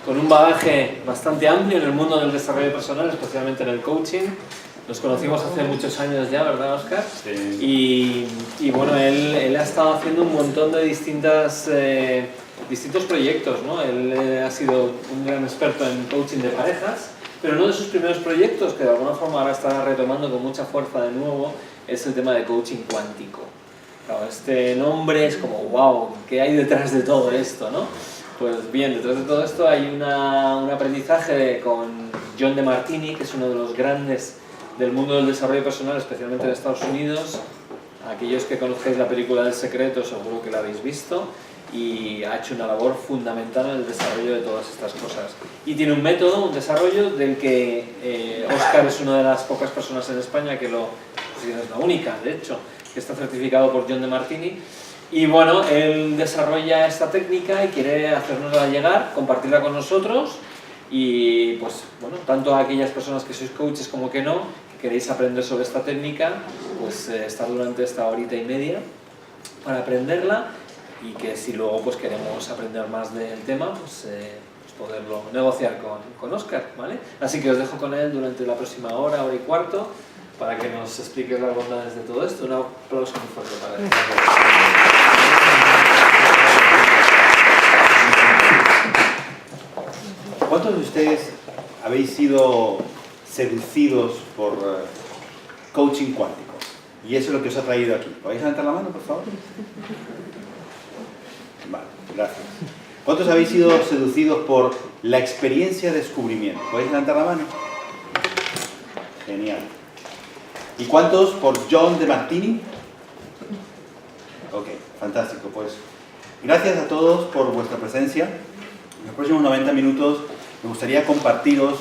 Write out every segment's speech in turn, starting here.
con un bagaje bastante amplio en el mundo del desarrollo personal, especialmente en el coaching. Nos conocimos hace muchos años ya, ¿verdad, Óscar? Sí. Y bueno, él ha estado haciendo un montón de distintos proyectos, ¿no? Él ha sido un gran experto en coaching de parejas, pero uno de sus primeros proyectos, que de alguna forma ahora está retomando con mucha fuerza de nuevo, es el tema de coaching cuántico. Claro, este nombre es como, wow, ¿qué hay detrás de todo esto, no? Pues bien, detrás de todo esto hay un aprendizaje con John DeMartini, que es uno de los grandes del mundo del desarrollo personal, especialmente en Estados Unidos. Aquellos que conozcáis la película del secreto seguro que la habéis visto, y ha hecho una labor fundamental en el desarrollo de todas estas cosas. Y tiene un método, un desarrollo del que Óscar es una de las pocas personas en España que pues es la única, de hecho, que está certificado por John DeMartini. Y bueno, él desarrolla esta técnica y quiere hacernosla llegar, compartirla con nosotros, y pues bueno, tanto a aquellas personas que sois coaches como que no, que queréis aprender sobre esta técnica, pues estar durante esta horita y media para aprenderla, y que si luego pues queremos aprender más del tema, pues poderlo negociar con Óscar, ¿vale? Así que os dejo con él durante la próxima hora y cuarto, para que nos explique las bondades de todo esto. Un aplauso muy fuerte para él. ¿Cuántos de ustedes habéis sido seducidos por coaching cuántico? Y eso es lo que os ha traído aquí. ¿Podéis levantar la mano, por favor? Vale, gracias. ¿Cuántos habéis sido seducidos por la experiencia de descubrimiento? ¿Podéis levantar la mano? Genial. ¿Y cuántos por John DeMartini? Ok, fantástico. Pues gracias a todos por vuestra presencia. En los próximos 90 minutos me gustaría compartiros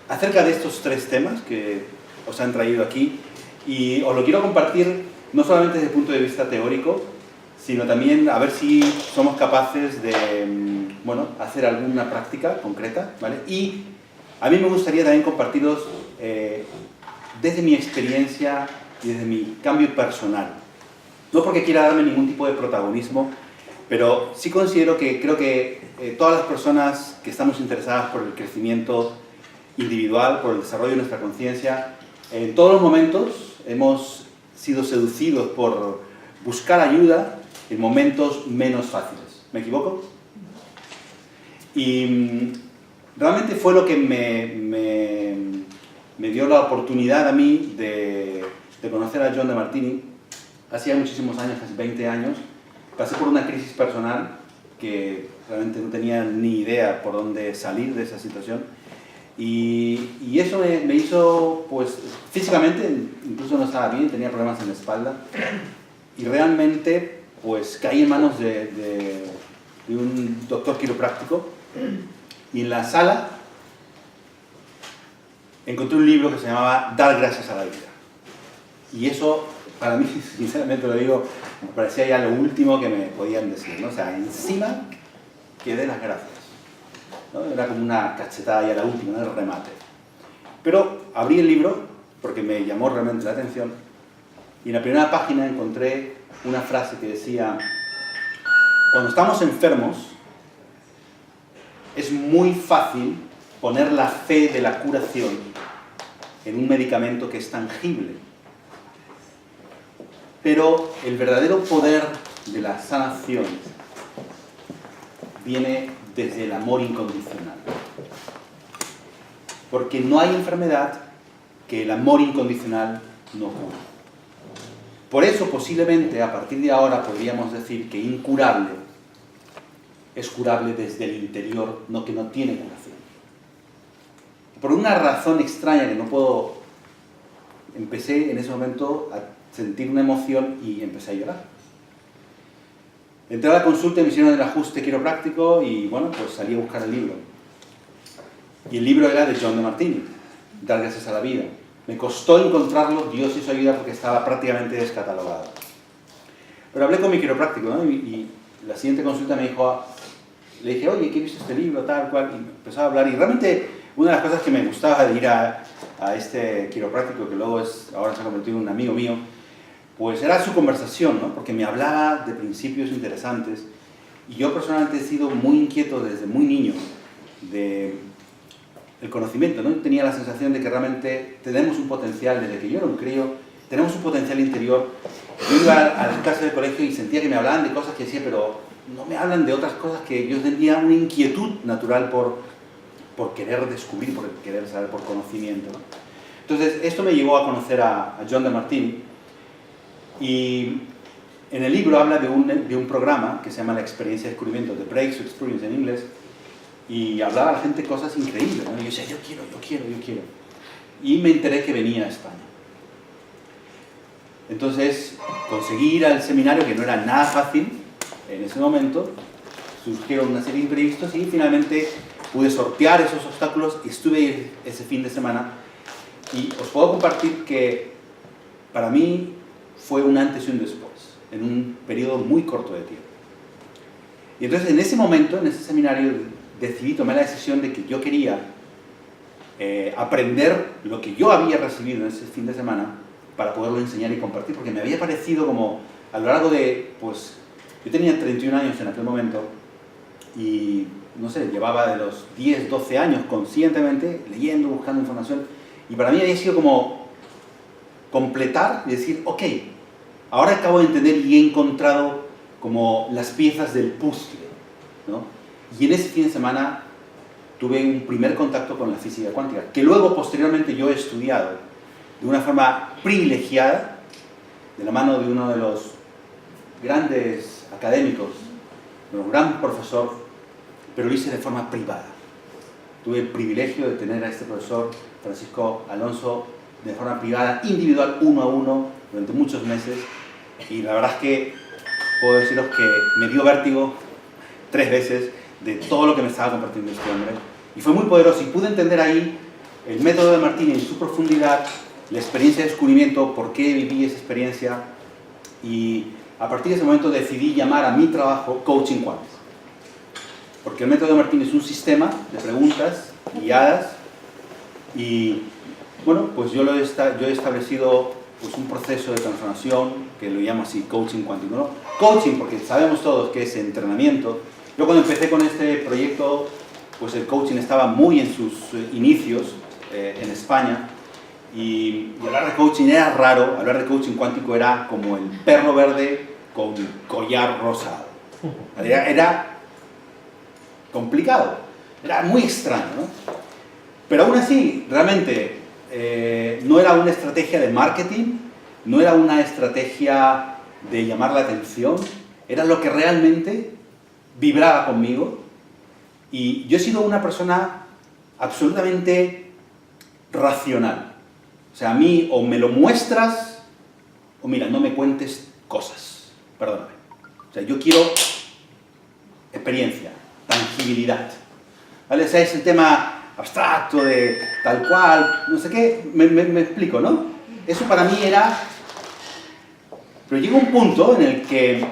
acerca de estos tres temas que os han traído aquí, y os lo quiero compartir no solamente desde el punto de vista teórico, sino también a ver si somos capaces de bueno, hacer alguna práctica concreta, ¿vale? Y a mí me gustaría también compartiros desde mi experiencia y desde mi cambio personal. No porque quiera darme ningún tipo de protagonismo, pero sí considero que creo que todas las personas que estamos interesadas por el crecimiento individual, por el desarrollo de nuestra conciencia, en todos los momentos hemos sido seducidos por buscar ayuda en momentos menos fáciles. ¿Me equivoco? Y realmente fue lo que me dio la oportunidad a mí de conocer a John DeMartini. Hacía muchísimos años, casi 20 años, pasé por una crisis personal que realmente no tenía ni idea por dónde salir de esa situación, y eso me hizo, pues físicamente incluso no estaba bien, tenía problemas en la espalda, y realmente pues caí en manos de un doctor quiropráctico, y en la sala encontré un libro que se llamaba Dar gracias a la vida, y eso para mí, sinceramente lo digo, me parecía ya lo último que me podían decir, ¿no? O sea, encima que dé las gracias, ¿no? Era como una cachetada ya la última, ¿no? El remate. Pero abrí el libro porque me llamó realmente la atención, y en la primera página encontré una frase que decía: cuando estamos enfermos es muy fácil poner la fe de la curación en un medicamento que es tangible, pero el verdadero poder de la sanación viene desde el amor incondicional. Porque no hay enfermedad que el amor incondicional no cure. Por eso, posiblemente, a partir de ahora, podríamos decir que incurable es curable desde el interior, no que no tiene curación. Por una razón extraña que no puedo... Empecé en ese momento a sentir una emoción y empecé a llorar. Entré a la consulta y me hicieron el ajuste quiropráctico y bueno, pues salí a buscar el libro. Y el libro era de John DeMartini, Dar gracias a la vida. Me costó encontrarlo, Dios hizo ayuda porque estaba prácticamente descatalogado. Pero hablé con mi quiropráctico, ¿no? Y la siguiente consulta me dijo, le dije, oye, ¿qué he visto este libro? Tal cual, y empezó a hablar. Y realmente una de las cosas que me gustaba de ir a este quiropráctico, que luego ahora se ha convertido en un amigo mío, pues era su conversación, ¿no? Porque me hablaba de principios interesantes. Y yo personalmente he sido muy inquieto desde muy niño de el conocimiento, ¿no? Tenía la sensación de que realmente tenemos un potencial, desde que yo era un crío, tenemos un potencial interior. Yo iba a las clases del colegio y sentía que me hablaban de cosas que decía, pero no me hablan de otras cosas, que yo tenía una inquietud natural por querer descubrir, por querer saber, por conocimiento, ¿no? Entonces, esto me llevó a conocer a John DeMartini, y en el libro habla de un programa que se llama la experiencia de descubrimiento, The Breakthrough Experience en inglés, y hablaba a la gente cosas increíbles, ¿no? Y yo decía, yo quiero. Y me enteré que venía a España. Entonces, conseguí ir al seminario, que no era nada fácil en ese momento, surgieron una serie de imprevistos y finalmente pude sortear esos obstáculos y estuve ahí ese fin de semana. Y os puedo compartir que para mí fue un antes y un después, en un periodo muy corto de tiempo. Y entonces en ese momento, en ese seminario, decidí, tomé la decisión de que yo quería aprender lo que yo había recibido en ese fin de semana para poderlo enseñar y compartir, porque me había parecido como a lo largo de, pues, yo tenía 31 años en aquel momento y, no sé, llevaba de los 10, 12 años conscientemente leyendo, buscando información, y para mí había sido como completar y decir, ok, ahora acabo de entender y he encontrado como las piezas del puzzle, ¿no? Y en ese fin de semana tuve un primer contacto con la física cuántica, que luego posteriormente yo he estudiado de una forma privilegiada, de la mano de uno de los grandes académicos, de un gran profesor, pero lo hice de forma privada. Tuve el privilegio de tener a este profesor, Francisco Alonso, de forma privada, individual, 1 a 1, durante muchos meses, y la verdad es que puedo deciros que me dio vértigo 3 veces de todo lo que me estaba compartiendo este hombre, y fue muy poderoso, y pude entender ahí el método de Martini en su profundidad, la experiencia de descubrimiento, por qué viví esa experiencia, y a partir de ese momento decidí llamar a mi trabajo Coaching Quant, porque el método de Martini es un sistema de preguntas guiadas, y bueno, pues yo he establecido pues, un proceso de transformación que lo llamo así, coaching cuántico, ¿no? Coaching, porque sabemos todos que es entrenamiento. Yo cuando empecé con este proyecto, pues el coaching estaba muy en sus inicios en España, y hablar de coaching era raro, hablar de coaching cuántico era como el perro verde con collar rosado. Era complicado, era muy extraño, ¿no? Pero aún así, realmente, no era una estrategia de marketing, no era una estrategia de llamar la atención, era lo que realmente vibraba conmigo. Y yo he sido una persona absolutamente racional. O sea, a mí o me lo muestras, o mira, no me cuentes cosas, perdóname. O sea, yo quiero experiencia, tangibilidad. ¿Vale? O sea, es el tema abstracto de tal cual, no sé qué, me explico, ¿no? Eso para mí era... Pero llega un punto en el que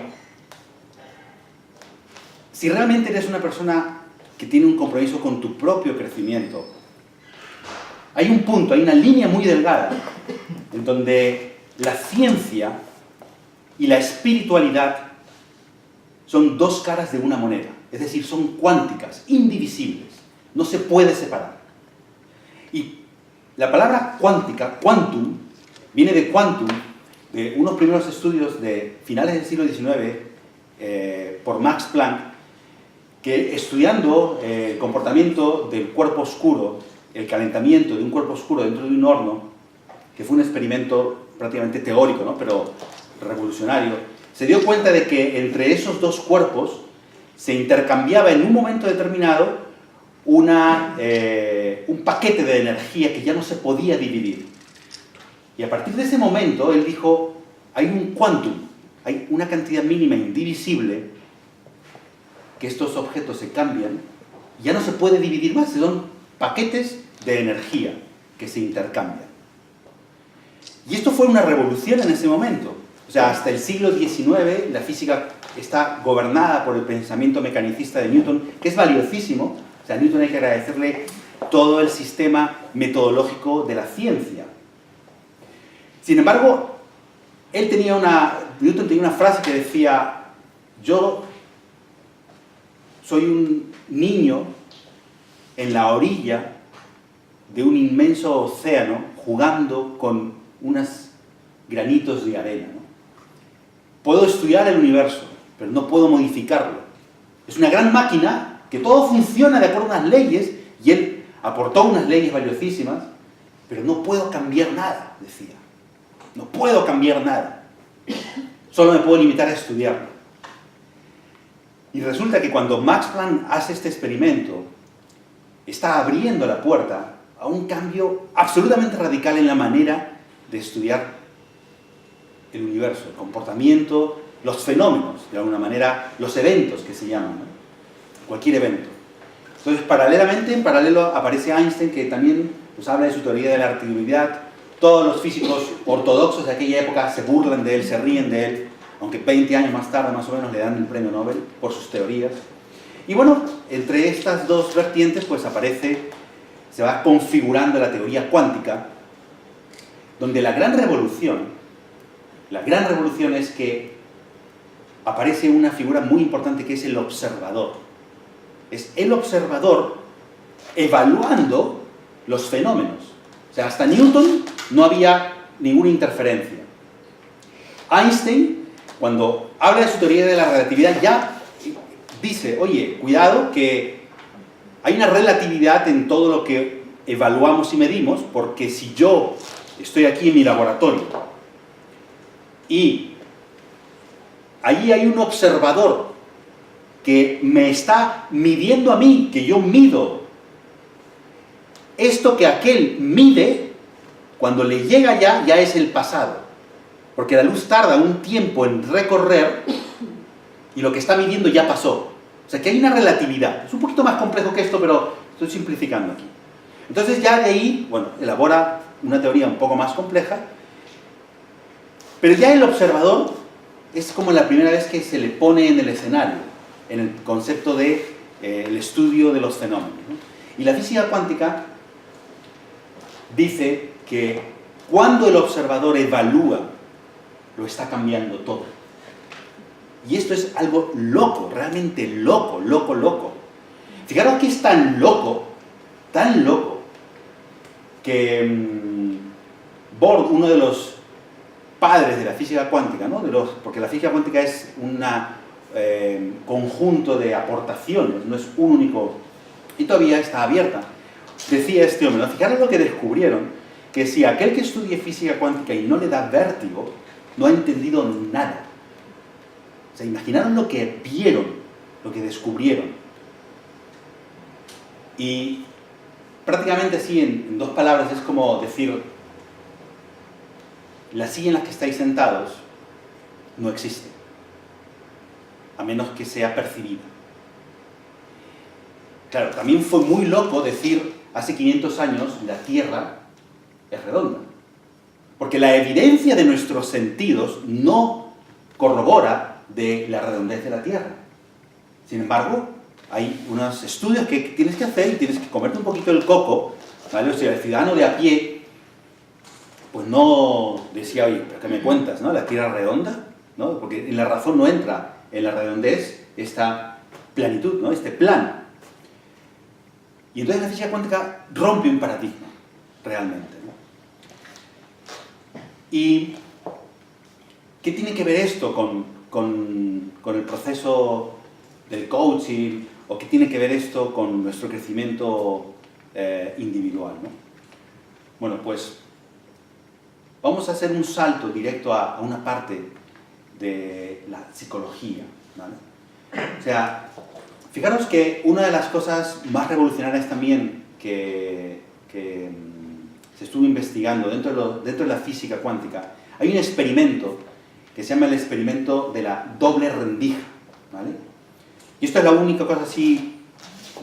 si realmente eres una persona que tiene un compromiso con tu propio crecimiento, hay un punto, hay una línea muy delgada en donde la ciencia y la espiritualidad son 2 caras de una moneda, es decir, son cuánticas, indivisibles. No se puede separar. Y la palabra cuántica, quantum, viene de quantum, de unos primeros estudios de finales del siglo XIX por Max Planck, que estudiando el comportamiento del cuerpo oscuro, el calentamiento de un cuerpo oscuro dentro de un horno, que fue un experimento prácticamente teórico, ¿no? Pero revolucionario, se dio cuenta de que entre esos 2 cuerpos se intercambiaba en un momento determinado un paquete de energía que ya no se podía dividir. Y a partir de ese momento, él dijo, hay un quantum, hay una cantidad mínima indivisible, que estos objetos se cambian, y ya no se puede dividir más, son paquetes de energía que se intercambian. Y esto fue una revolución en ese momento. O sea, hasta el siglo XIX la física está gobernada por el pensamiento mecanicista de Newton, que es valiosísimo. O sea, a Newton hay que agradecerle todo el sistema metodológico de la ciencia. Sin embargo, Newton tenía una frase que decía, yo soy un niño en la orilla de un inmenso océano jugando con unos granitos de arena, ¿no? Puedo estudiar el universo, pero no puedo modificarlo. Es una gran máquina que todo funciona de acuerdo a unas leyes, y él aportó unas leyes valiosísimas, pero no puedo cambiar nada, decía. No puedo cambiar nada. Solo me puedo limitar a estudiarlo. Y resulta que cuando Max Planck hace este experimento, está abriendo la puerta a un cambio absolutamente radical en la manera de estudiar el universo, el comportamiento, los fenómenos, de alguna manera, los eventos que se llaman, ¿no? Cualquier evento. Entonces, en paralelo aparece Einstein, que también pues, habla de su teoría de la relatividad. Todos los físicos ortodoxos de aquella época se burlan de él, se ríen de él, aunque 20 años más tarde, más o menos, le dan el premio Nobel por sus teorías. Y bueno, entre estas dos vertientes, pues se va configurando la teoría cuántica, donde la gran revolución es que aparece una figura muy importante que es el observador. Es el observador evaluando los fenómenos. O sea, hasta Newton no había ninguna interferencia. Einstein, cuando habla de su teoría de la relatividad, ya dice, oye, cuidado que hay una relatividad en todo lo que evaluamos y medimos, porque si yo estoy aquí en mi laboratorio y allí hay un observador que me está midiendo a mí, que yo mido esto que aquel mide, cuando le llega ya es el pasado, porque la luz tarda un tiempo en recorrer y lo que está midiendo ya pasó. O sea que hay una relatividad. Es un poquito más complejo que esto, pero estoy simplificando aquí. Entonces ya de ahí, bueno, elabora una teoría un poco más compleja, pero ya el observador es como la primera vez que se le pone en el escenario, en el concepto de el estudio de los fenómenos, ¿no? Y la física cuántica dice que cuando el observador evalúa, lo está cambiando todo. Y esto es algo loco, realmente loco, loco, loco. Fijaros que es tan loco, que Born, uno de los padres de la física cuántica, ¿no? Porque la física cuántica es un conjunto de aportaciones, no es un único, y todavía está abierta. Decía este hombre, ¿no? Fijaros lo que descubrieron, que si aquel que estudie física cuántica y no le da vértigo, no ha entendido nada. O sea, imaginaron lo que vieron, lo que descubrieron. Y prácticamente así, en dos palabras, es como decir, la silla en la que estáis sentados no existe, a menos que sea percibida. Claro, también fue muy loco decir, hace 500 años, la Tierra es redonda. Porque la evidencia de nuestros sentidos no corrobora de la redondez de la Tierra. Sin embargo, hay unos estudios que tienes que hacer y tienes que comerte un poquito el coco, ¿vale? O sea, el ciudadano de a pie, pues no decía, oye, ¿pero qué me cuentas, no? ¿La Tierra es redonda? ¿No? Porque en la razón no entra en la redondez esta planitud, ¿no? Este plan. Y entonces la física cuántica rompe un paradigma, realmente, ¿no? ¿Y qué tiene que ver esto con el proceso del coaching? ¿O qué tiene que ver esto con nuestro crecimiento individual, ¿no? Bueno, pues vamos a hacer un salto directo a una parte de la psicología, ¿vale? O sea, fijaros que una de las cosas más revolucionarias también que se estuvo investigando dentro de la física cuántica, hay un experimento que se llama el experimento de la doble rendija, ¿vale? Y esto es la única cosa así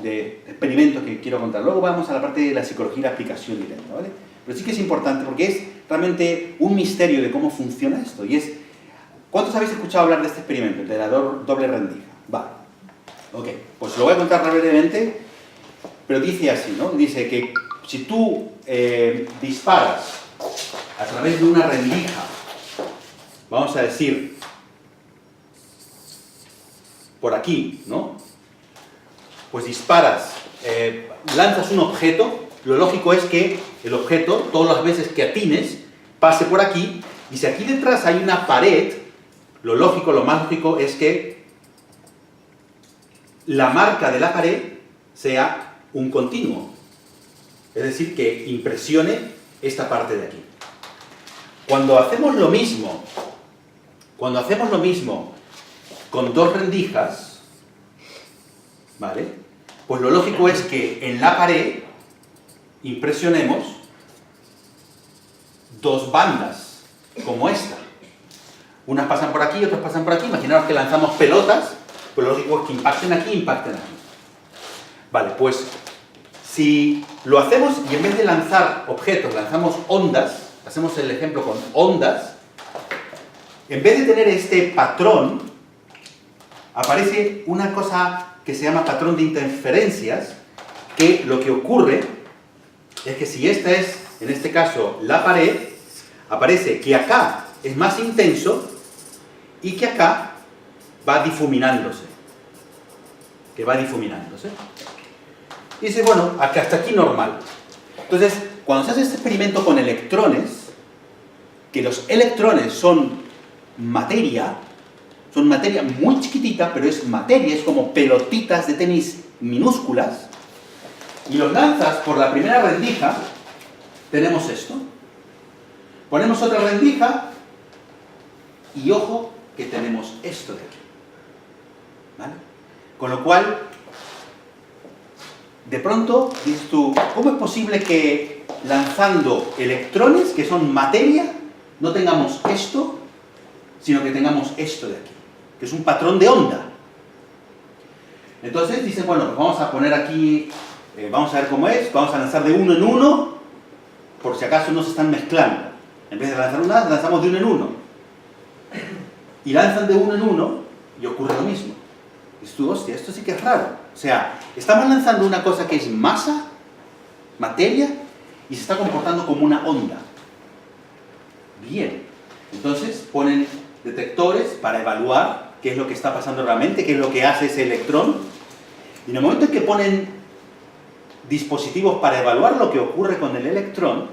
de experimento que quiero contar. Luego vamos a la parte de la psicología y la aplicación directa, ¿vale? Pero sí que es importante porque es realmente un misterio de cómo funciona esto. Y es, ¿cuántos habéis escuchado hablar de este experimento, de la doble rendija? Vale. Ok, pues lo voy a contar brevemente, pero dice así, ¿no? Dice que si tú disparas a través de una rendija, vamos a decir, por aquí, ¿no? pues disparas, lanzas un objeto, lo lógico es que el objeto, todas las veces que atines, pase por aquí, y si aquí detrás hay una pared, lo lógico, lo más lógico es que la marca de la pared sea un continuo. Es decir, que impresione esta parte de aquí. Cuando hacemos lo mismo con dos rendijas, ¿vale? Pues lo lógico es que en la pared impresionemos dos bandas, como esta. Unas pasan por aquí, otras pasan por aquí. Imaginaos que lanzamos pelotas, pues lo lógico es que impacten aquí, impacten aquí. Vale, pues si lo hacemos y en vez de lanzar objetos, lanzamos ondas, hacemos el ejemplo con ondas, en vez de tener este patrón, aparece una cosa que se llama patrón de interferencias, que lo que ocurre es que si esta es, en este caso, la pared, aparece que acá es más intenso y que acá va difuminándose. Y dice, bueno, hasta aquí normal. Entonces, cuando se hace este experimento con electrones, que los electrones son materia muy chiquitita, pero es materia, es como pelotitas de tenis minúsculas, y los lanzas por la primera rendija, tenemos esto. Ponemos otra rendija, y ojo que tenemos esto de aquí. ¿Vale? Con lo cual, de pronto, dices tú, ¿cómo es posible que lanzando electrones, que son materia, no tengamos esto, sino que tengamos esto de aquí, que es un patrón de onda? Entonces dicen, bueno, pues vamos a poner aquí, vamos a ver cómo es, vamos a lanzar de uno en uno, por si acaso no se están mezclando. En vez de lanzar una, lanzamos de uno en uno. Y lanzan de uno en uno, y ocurre lo mismo. Dices tú, hostia, esto sí que es raro. O sea, estamos lanzando una cosa que es masa, materia, y se está comportando como una onda. Bien. Entonces ponen detectores para evaluar qué es lo que está pasando realmente, qué es lo que hace ese electrón. Y en el momento en que ponen dispositivos para evaluar lo que ocurre con el electrón,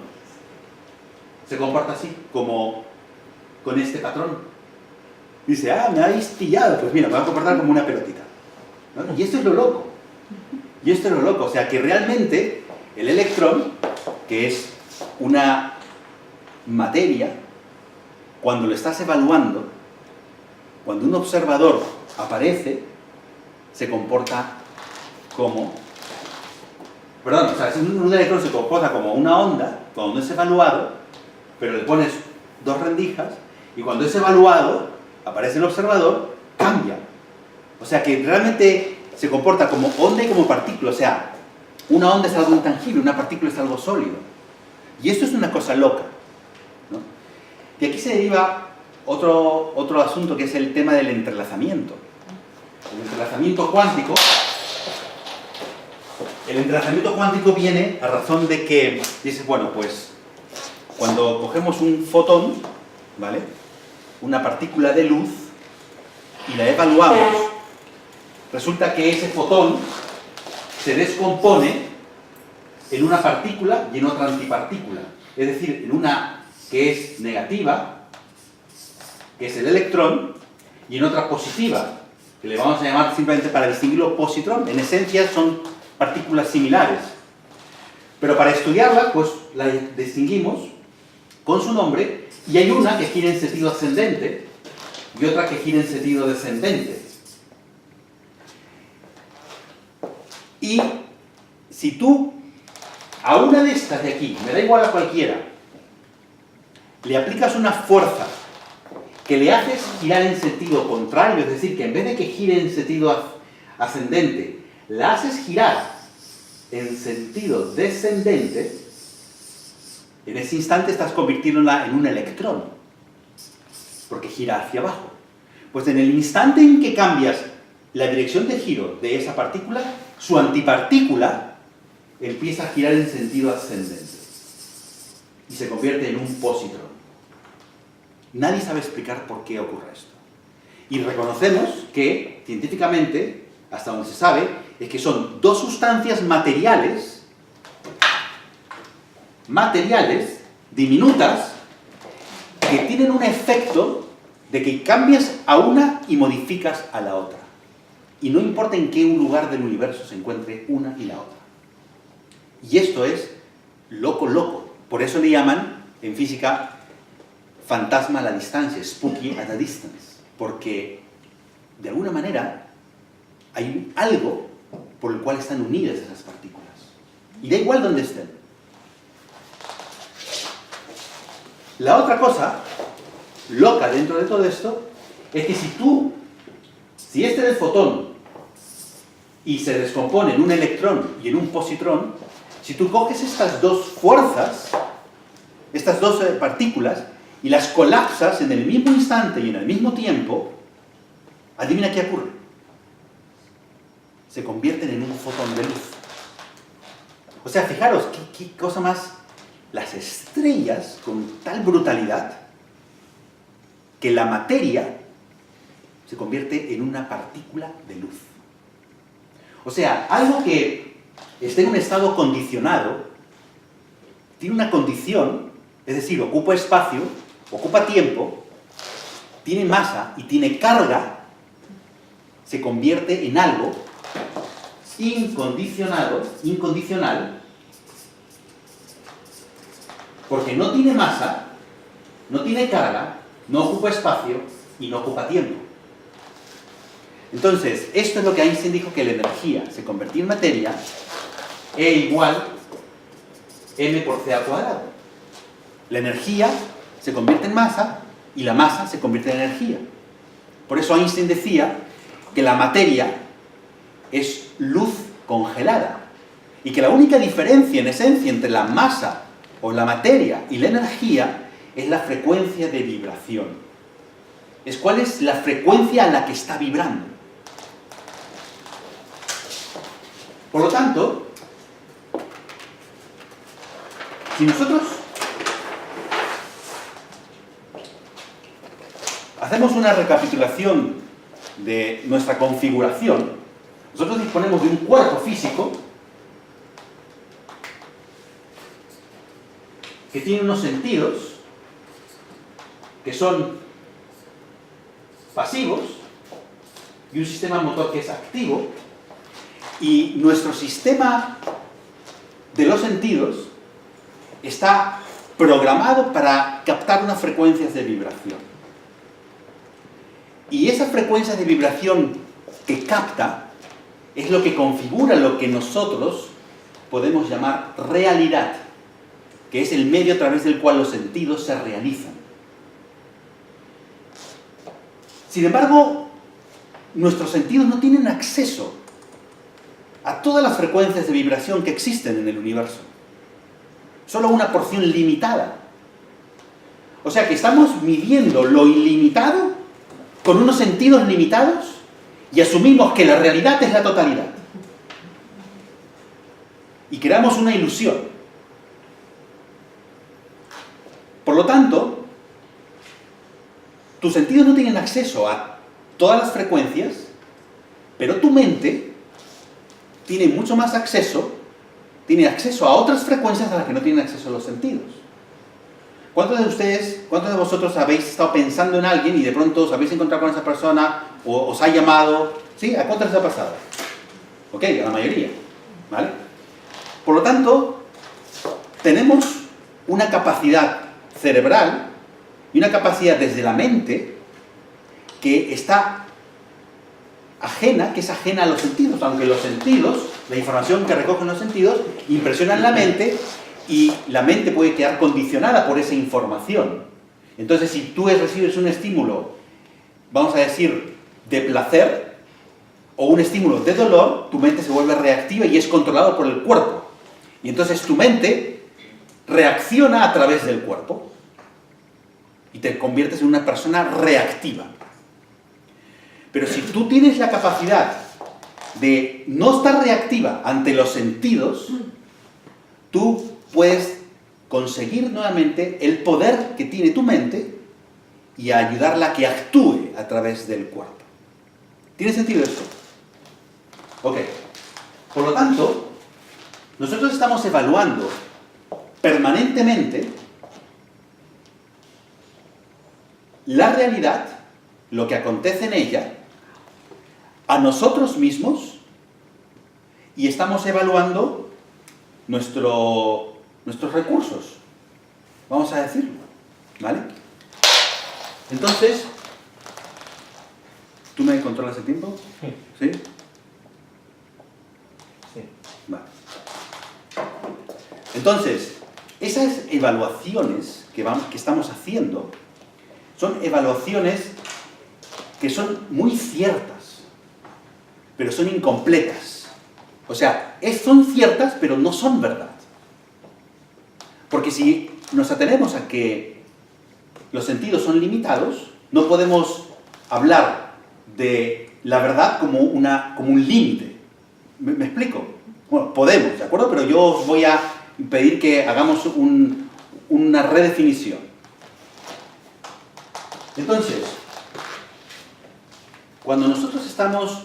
se comporta así, como con este patrón. Dice, ah, me habéis pillado. Pues mira, me va a comportar como una pelotita, ¿no? Y esto es lo loco. O sea, que realmente el electrón, que es una materia, cuando lo estás evaluando, cuando un observador aparece, se comporta como... Perdón, o sea, un electrón se comporta como una onda cuando es evaluado, pero le pones dos rendijas, y cuando es evaluado, aparece el observador, cambia. O sea que realmente se comporta como onda y como partícula. O sea, una onda es algo intangible, una partícula es algo sólido. Y esto es una cosa loca, ¿no? Y aquí se deriva otro asunto, que es el tema del entrelazamiento. El entrelazamiento cuántico. El entrelazamiento cuántico viene a razón de que, dices, bueno, pues, cuando cogemos un fotón, ¿vale?, una partícula de luz, y la evaluamos, resulta que ese fotón se descompone en una partícula y en otra antipartícula. Es decir, en una que es negativa, que es el electrón, y en otra positiva, que le vamos a llamar simplemente para distinguirlo positrón. En esencia son partículas similares. Pero para estudiarla, pues la distinguimos con su nombre, y hay una que gira en sentido ascendente y otra que gira en sentido descendente. Y si tú a una de estas de aquí, me da igual a cualquiera, le aplicas una fuerza que le haces girar en sentido contrario, es decir, que en vez de que gire en sentido ascendente, la haces girar en sentido descendente, en ese instante estás convirtiéndola en un electrón, porque gira hacia abajo. Pues en el instante en que cambias la dirección de giro de esa partícula, su antipartícula empieza a girar en sentido ascendente y se convierte en un positrón. Nadie sabe explicar por qué ocurre esto. Y reconocemos que, científicamente, hasta donde se sabe, es que son dos sustancias materiales, diminutas, que tienen un efecto de que cambias a una y modificas a la otra. Y no importa en qué lugar del universo se encuentre una y la otra. Y esto es loco, loco. Por eso le llaman, en física, fantasma a la distancia, spooky at a distance. Porque, de alguna manera, hay algo por el cual están unidas esas partículas. Y da igual dónde estén. La otra cosa, loca dentro de todo esto, es que si este es el fotón y se descompone en un electrón y en un positrón, si tú coges estas dos fuerzas, estas dos partículas, y las colapsas en el mismo instante y en el mismo tiempo, adivina qué ocurre. Se convierten en un fotón de luz. O sea, fijaros, qué cosa más... Las estrellas, con tal brutalidad, que la materia se convierte en una partícula de luz. O sea, algo que esté en un estado condicionado, tiene una condición, es decir, ocupa espacio, ocupa tiempo, tiene masa y tiene carga, se convierte en algo incondicional, porque no tiene masa, no tiene carga, no ocupa espacio y no ocupa tiempo. Entonces, esto es lo que Einstein dijo, que la energía se convertía en materia, E igual m por c al cuadrado. La energía se convierte en masa y la masa se convierte en energía. Por eso Einstein decía que la materia es luz congelada y que la única diferencia en esencia entre la masa o la materia y la energía es la frecuencia de vibración. Es cuál es la frecuencia a la que está vibrando. Por lo tanto, si nosotros hacemos una recapitulación de nuestra configuración, nosotros disponemos de un cuerpo físico que tiene unos sentidos que son pasivos y un sistema motor que es activo, y nuestro sistema de los sentidos está programado para captar unas frecuencias de vibración. Y esas frecuencias de vibración que capta es lo que configura lo que nosotros podemos llamar realidad, que es el medio a través del cual los sentidos se realizan. Sin embargo, nuestros sentidos no tienen acceso a todas las frecuencias de vibración que existen en el universo. Solo una porción limitada. O sea que estamos midiendo lo ilimitado con unos sentidos limitados y asumimos que la realidad es la totalidad. Y creamos una ilusión. Por lo tanto, tus sentidos no tienen acceso a todas las frecuencias, pero tu mente tiene mucho más acceso, tiene acceso a otras frecuencias a las que no tienen acceso los sentidos. ¿Cuántos de vosotros habéis estado pensando en alguien y de pronto os habéis encontrado con esa persona o os ha llamado? ¿Sí? ¿A cuántos les ha pasado? Ok, a la mayoría. ¿Vale? Por lo tanto, tenemos una capacidad cerebral y una capacidad desde la mente que está ajena, que es ajena a los sentidos, aunque los sentidos, la información que recogen los sentidos, impresionan la mente y la mente puede quedar condicionada por esa información. Entonces, si tú recibes un estímulo, vamos a decir, de placer, o un estímulo de dolor, tu mente se vuelve reactiva y es controlado por el cuerpo. Y entonces tu mente reacciona a través del cuerpo y te conviertes en una persona reactiva. Pero si tú tienes la capacidad de no estar reactiva ante los sentidos, tú puedes conseguir nuevamente el poder que tiene tu mente y ayudarla a que actúe a través del cuerpo. ¿Tiene sentido esto? Ok. Por lo tanto, nosotros estamos evaluando permanentemente la realidad, lo que acontece en ella, a nosotros mismos, y estamos evaluando nuestros recursos, vamos a decirlo, ¿vale? Entonces, ¿tú me controlas el tiempo? ¿Sí? Sí. Vale. Entonces, esas evaluaciones que estamos haciendo son evaluaciones que son muy ciertas, pero son incompletas. O sea, son ciertas, pero no son verdad. Porque si nos atenemos a que los sentidos son limitados, no podemos hablar de la verdad como un límite. ¿Me explico? Bueno, podemos, ¿de acuerdo? Pero yo os voy a pedir que hagamos una redefinición. Entonces, cuando nosotros estamos,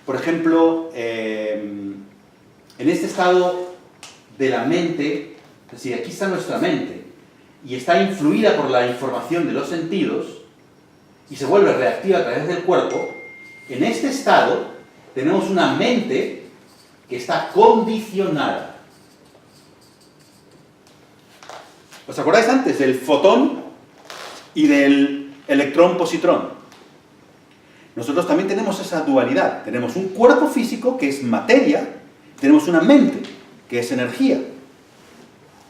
por ejemplo, en este estado de la mente, es decir, aquí está nuestra mente, y está influida por la información de los sentidos, y se vuelve reactiva a través del cuerpo, en este estado tenemos una mente que está condicionada. ¿Os acordáis antes del fotón y del electrón-positrón? Nosotros también tenemos esa dualidad. Tenemos un cuerpo físico que es materia, tenemos una mente que es energía.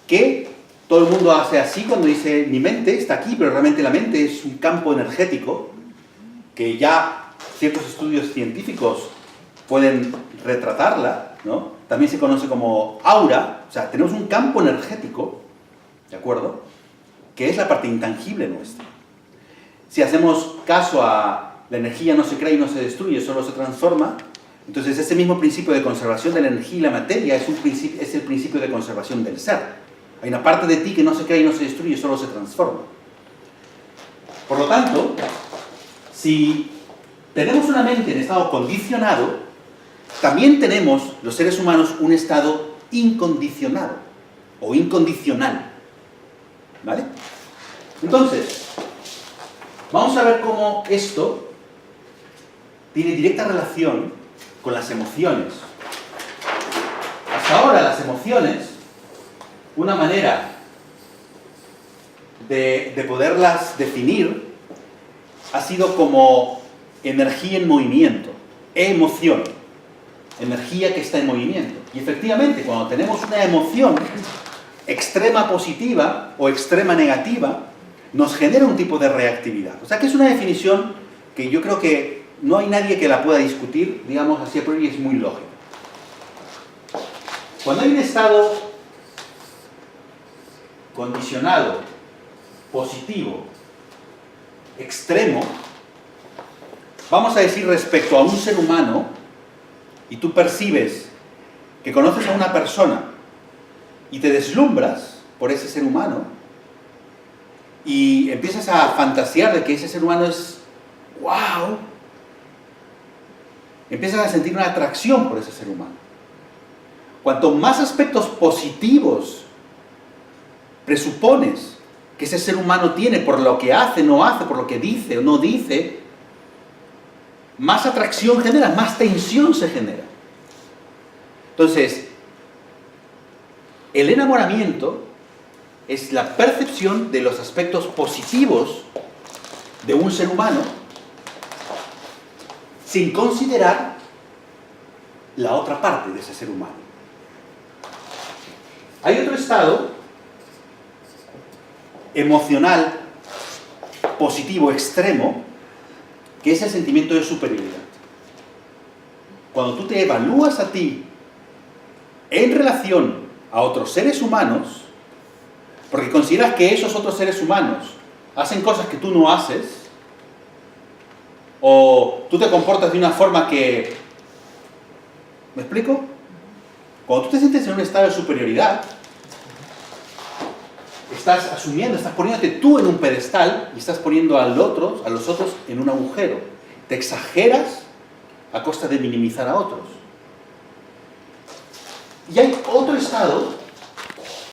Que todo el mundo hace así cuando dice mi mente está aquí, pero realmente la mente es un campo energético que ya ciertos estudios científicos pueden retratarla, ¿no? También se conoce como aura, o sea, tenemos un campo energético, ¿de acuerdo?, que es la parte intangible nuestra. Si hacemos caso a la energía no se crea y no se destruye, solo se transforma, entonces ese mismo principio de conservación de la energía y la materia es el principio de conservación del ser. Hay una parte de ti que no se crea y no se destruye, solo se transforma. Por lo tanto, si tenemos una mente en estado condicionado, también tenemos, los seres humanos, un estado incondicionado o incondicional. ¿Vale? Entonces, vamos a ver cómo esto tiene directa relación con las emociones. Hasta ahora las emociones, una manera de poderlas definir ha sido como energía en movimiento, emoción, energía que está en movimiento. Y efectivamente, cuando tenemos una emoción extrema positiva o extrema negativa, nos genera un tipo de reactividad. O sea que es una definición que yo creo que no hay nadie que la pueda discutir, digamos así a priori, es muy lógica. Cuando hay un estado condicionado, positivo, extremo, vamos a decir respecto a un ser humano, y tú percibes que conoces a una persona y te deslumbras por ese ser humano y empiezas a fantasear de que ese ser humano es ¡wow! Empiezas a sentir una atracción por ese ser humano. Cuanto más aspectos positivos presupones que ese ser humano tiene por lo que hace, no hace, por lo que dice o no dice, más atracción genera, más tensión se genera. Entonces, el enamoramiento es la percepción de los aspectos positivos de un ser humano sin considerar la otra parte de ese ser humano. Hay otro estado emocional positivo extremo que es el sentimiento de superioridad. Cuando tú te evalúas a ti en relación a otros seres humanos, porque consideras que esos otros seres humanos hacen cosas que tú no haces, o tú te comportas de una forma que... ¿Me explico? Cuando tú te sientes en un estado de superioridad, estás asumiendo, estás poniéndote tú en un pedestal y estás poniendo a los otros en un agujero. Te exageras a costa de minimizar a otros. Y hay otro estado